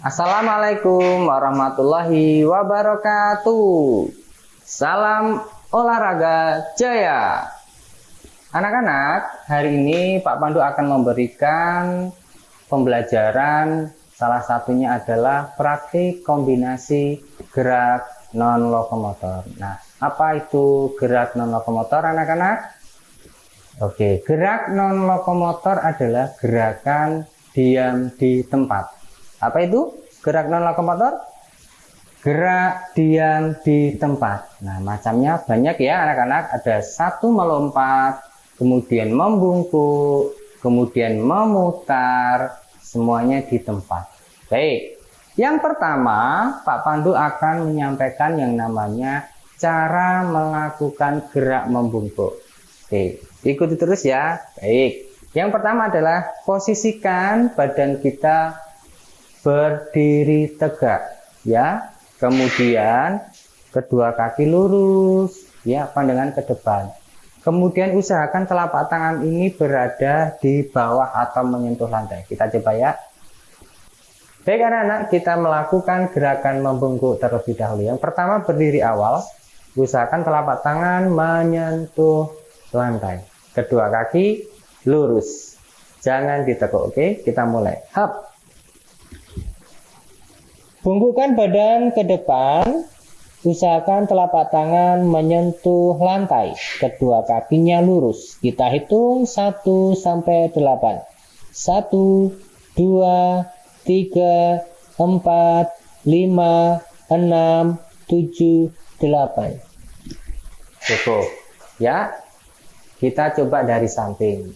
Assalamualaikum warahmatullahi wabarakatuh. Salam olahraga jaya. Anak-anak, hari ini Pak Pandu akan memberikan pembelajaran, salah satunya adalah praktik kombinasi gerak non-lokomotor. Nah, apa itu gerak non-lokomotor, anak-anak? Oke, gerak non-lokomotor adalah gerakan diam di tempat. Apa itu gerak non-lokomotor? Gerak diam di tempat. Nah, macamnya banyak ya anak-anak. Ada satu melompat, kemudian membungkuk, kemudian memutar, semuanya di tempat. Baik, yang pertama Pak Pandu akan menyampaikan yang namanya cara melakukan gerak membungkuk. Oke, ikuti terus ya. Baik, yang pertama adalah posisikan badan kita berdiri tegak ya, kemudian kedua kaki lurus ya, pandangan ke depan, kemudian usahakan telapak tangan ini berada di bawah atau menyentuh lantai. Kita coba ya. Baik anak-anak, kita melakukan gerakan membungkuk terlebih dahulu. Yang pertama berdiri awal, usahakan telapak tangan menyentuh lantai, kedua kaki lurus, jangan ditekuk. Oke, kita mulai. Hap. Bungkukkan badan ke depan, usahakan telapak tangan menyentuh lantai, kedua kakinya lurus. Kita hitung 1 sampai 8. 1, 2, 3, 4, 5, 6, 7, 8. Cukup. Ya. Kita coba dari samping.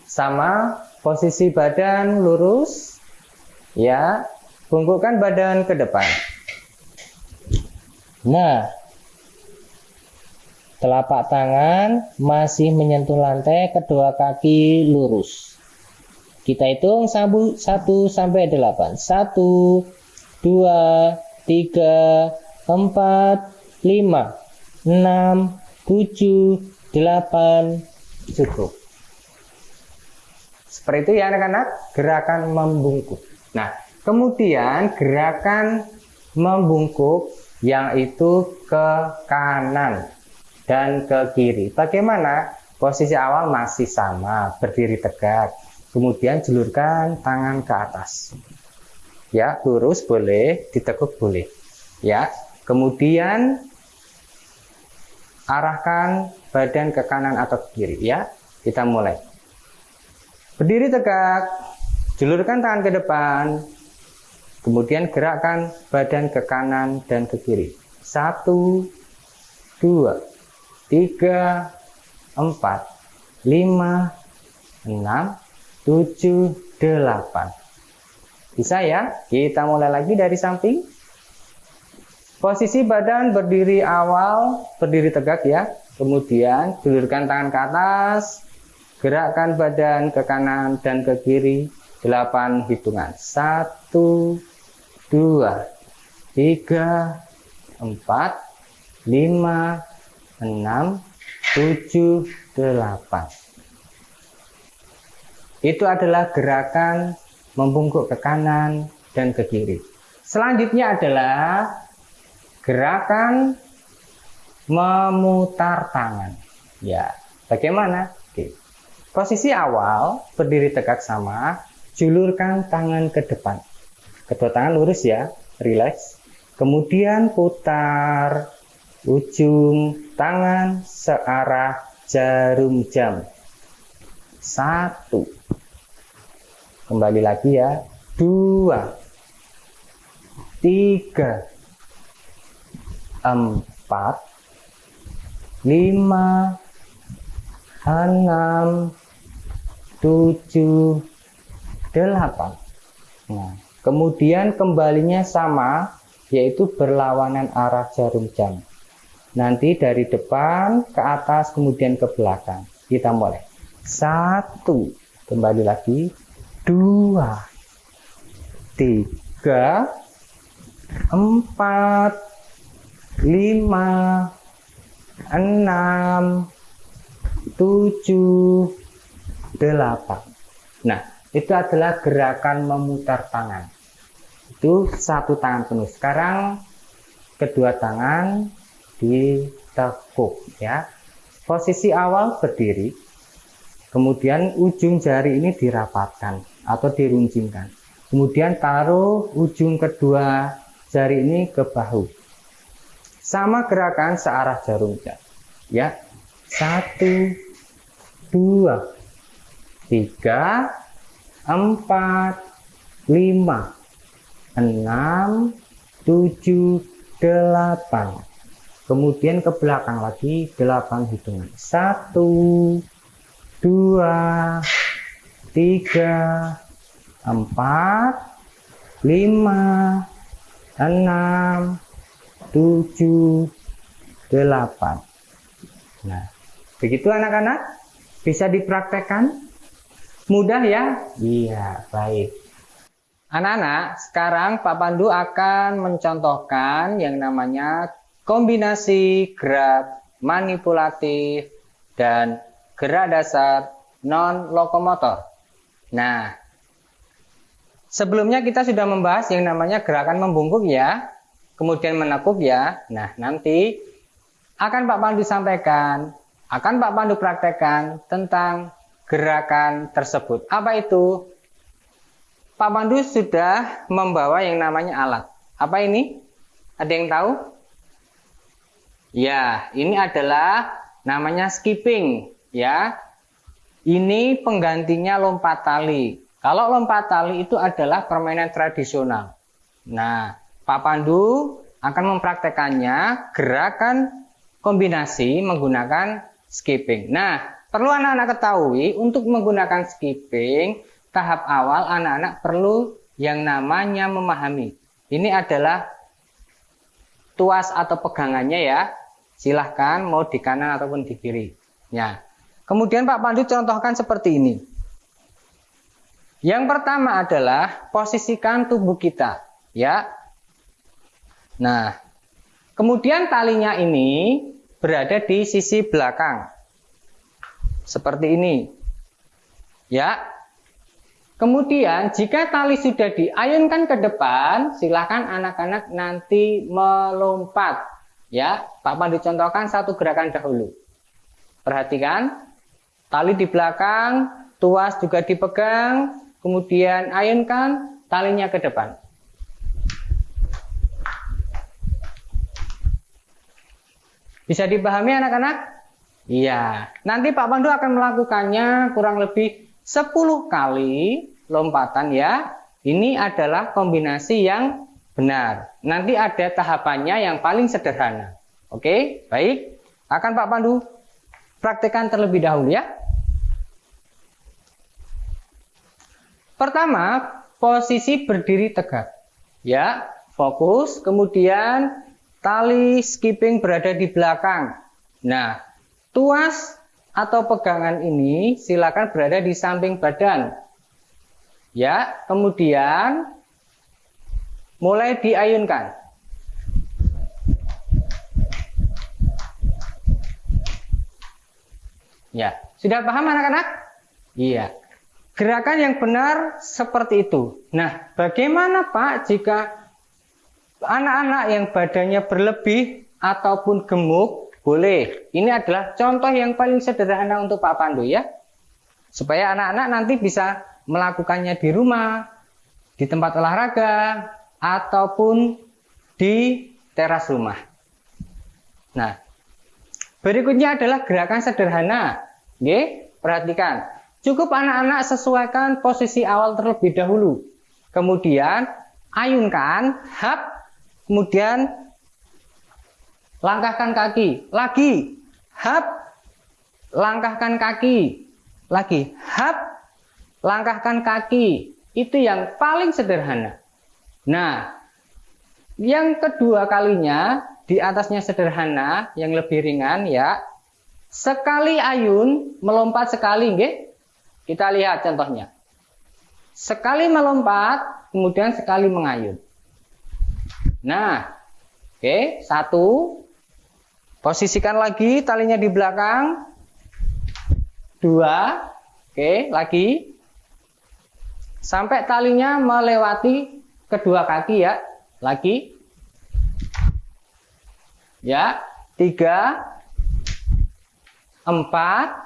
Sama, posisi badan lurus. Ya. Bungkukkan badan ke depan. Nah, telapak tangan masih menyentuh lantai, kedua kaki lurus. Kita hitung 1 sampai 8. 1, 2, 3, 4, 5, 6, 7, 8. Cukup. Seperti itu ya anak-anak, gerakan membungkuk. Nah, kemudian gerakan membungkuk yang itu ke kanan dan ke kiri. Bagaimana? Posisi awal masih sama, berdiri tegak. Kemudian julurkan tangan ke atas. Ya, lurus boleh, ditekuk boleh. Ya. Kemudian arahkan badan ke kanan atau ke kiri ya. Kita mulai. Berdiri tegak, julurkan tangan ke depan. Kemudian gerakkan badan ke kanan dan ke kiri. 1, 2, 3, 4, 5, 6, 7, 8. Bisa ya? Kita mulai lagi dari samping. Posisi badan berdiri awal, berdiri tegak ya. Kemudian julurkan tangan ke atas. Gerakkan badan ke kanan dan ke kiri. 8 hitungan. 1, 2, 3, 4, 5, 6, 7, 8. Itu adalah gerakan membungkuk ke kanan dan ke kiri. Selanjutnya adalah gerakan memutar tangan. Ya, bagaimana? Oke. Posisi awal berdiri tegak sama, julurkan tangan ke depan. Kedua tangan lurus ya, relax. Kemudian putar ujung tangan searah jarum jam. 1. Kembali lagi ya. 2, 3, 4, 5, 6, 7, 8. Nah, kemudian kembalinya sama, yaitu berlawanan arah jarum jam. Nanti dari depan ke atas, kemudian ke belakang. Kita mulai. 1, kembali lagi. 2, 3, 4, 5, 6, 7, 8. Nah, itu adalah gerakan memutar tangan. Oke. itu satu tangan penuh. Sekarang kedua tangan ditekuk ya. Posisi awal berdiri, kemudian ujung jari ini dirapatkan atau diruncingkan. Kemudian taruh ujung kedua jari ini ke bahu. Sama gerakan searah jarum jam. Ya, 1, 2, 3, 4, 5, 6, 7, 8. Kemudian ke belakang lagi 8 hitungan. 1, 2, 3, 4, 5, 6, 7, 8. Nah, begitu anak-anak. Bisa dipraktekkan? Mudah ya? Iya, baik. Anak-anak, sekarang Pak Pandu akan mencontohkan yang namanya kombinasi gerak manipulatif dan gerak dasar non-lokomotor. Nah, sebelumnya kita sudah membahas yang namanya gerakan membungkuk ya, kemudian menekuk ya. Nah, nanti akan Pak Pandu sampaikan, akan Pak Pandu praktekkan tentang gerakan tersebut. Apa itu? Pak Pandu sudah membawa yang namanya alat. Apa ini? Ada yang tahu? Ya, ini adalah namanya skipping ya. Ini penggantinya lompat tali. Kalau lompat tali itu adalah permainan tradisional. Nah, Pak Pandu akan mempraktekannya gerakan kombinasi menggunakan skipping. Nah, perlu anak-anak ketahui untuk menggunakan skipping, tahap awal anak-anak perlu yang namanya memahami. Ini adalah tuas atau pegangannya ya. Silahkan mau di kanan ataupun di kiri. Ya. Kemudian Pak Pandu contohkan seperti ini. Yang pertama adalah posisikan tubuh kita, ya. Nah, kemudian talinya ini berada di sisi belakang. Seperti ini. Ya. Kemudian jika tali sudah diayunkan ke depan, silakan anak-anak nanti melompat. Ya, Pak Pandu contohkan satu gerakan dahulu. Perhatikan, tali di belakang, tuas juga dipegang, kemudian ayunkan talinya ke depan. Bisa dipahami anak-anak? Iya. Nanti Pak Pandu akan melakukannya kurang lebih 10 kali lompatan ya. Ini adalah kombinasi yang benar. Nanti ada tahapannya yang paling sederhana. Oke, baik. Akan Pak Pandu praktekkan terlebih dahulu ya. Pertama, posisi berdiri tegak. Ya, fokus. Kemudian tali skipping berada di belakang. Nah, tuas atau pegangan ini silakan berada di samping badan. Ya, kemudian mulai diayunkan. Ya, sudah paham anak-anak? Iya. Gerakan yang benar seperti itu. Nah, bagaimana Pak jika anak-anak yang badannya berlebih ataupun gemuk? Boleh. Ini adalah contoh yang paling sederhana untuk Pak Pandu ya. Supaya anak-anak nanti bisa melakukannya di rumah, di tempat olahraga, ataupun di teras rumah. Nah, berikutnya adalah gerakan sederhana. Oke, perhatikan. Cukup anak-anak sesuaikan posisi awal terlebih dahulu. Kemudian ayunkan, hap, kemudian langkahkan kaki. Lagi, hap, langkahkan kaki. Lagi, hap, langkahkan kaki. Itu yang paling sederhana. Nah, yang kedua kalinya di atasnya sederhana, yang lebih ringan ya. Sekali ayun, melompat sekali, nggih. Kita lihat contohnya. Sekali melompat, kemudian sekali mengayun. Nah, oke, satu. Posisikan lagi talinya di belakang. Dua. Oke, lagi. Sampai talinya melewati kedua kaki ya, lagi. Ya, 3, 4,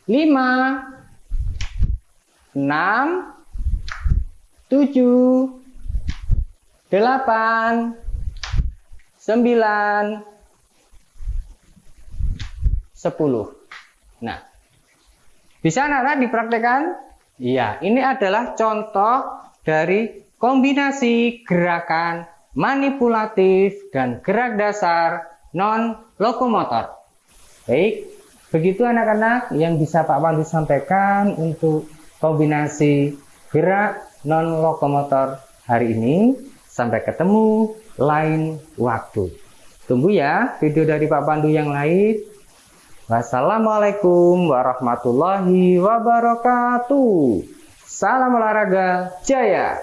5, 6, 7, 8, 9, 10. Nah, bisa anak-anak dipraktekkan? Iya, ini adalah contoh dari kombinasi gerakan manipulatif dan gerak dasar non-lokomotor. Baik, begitu anak-anak yang bisa Pak Pandu sampaikan untuk kombinasi gerak non-lokomotor hari ini. Sampai ketemu lain waktu. Tunggu ya video dari Pak Pandu yang lain. Wassalamualaikum warahmatullahi wabarakatuh. Salam olahraga jaya.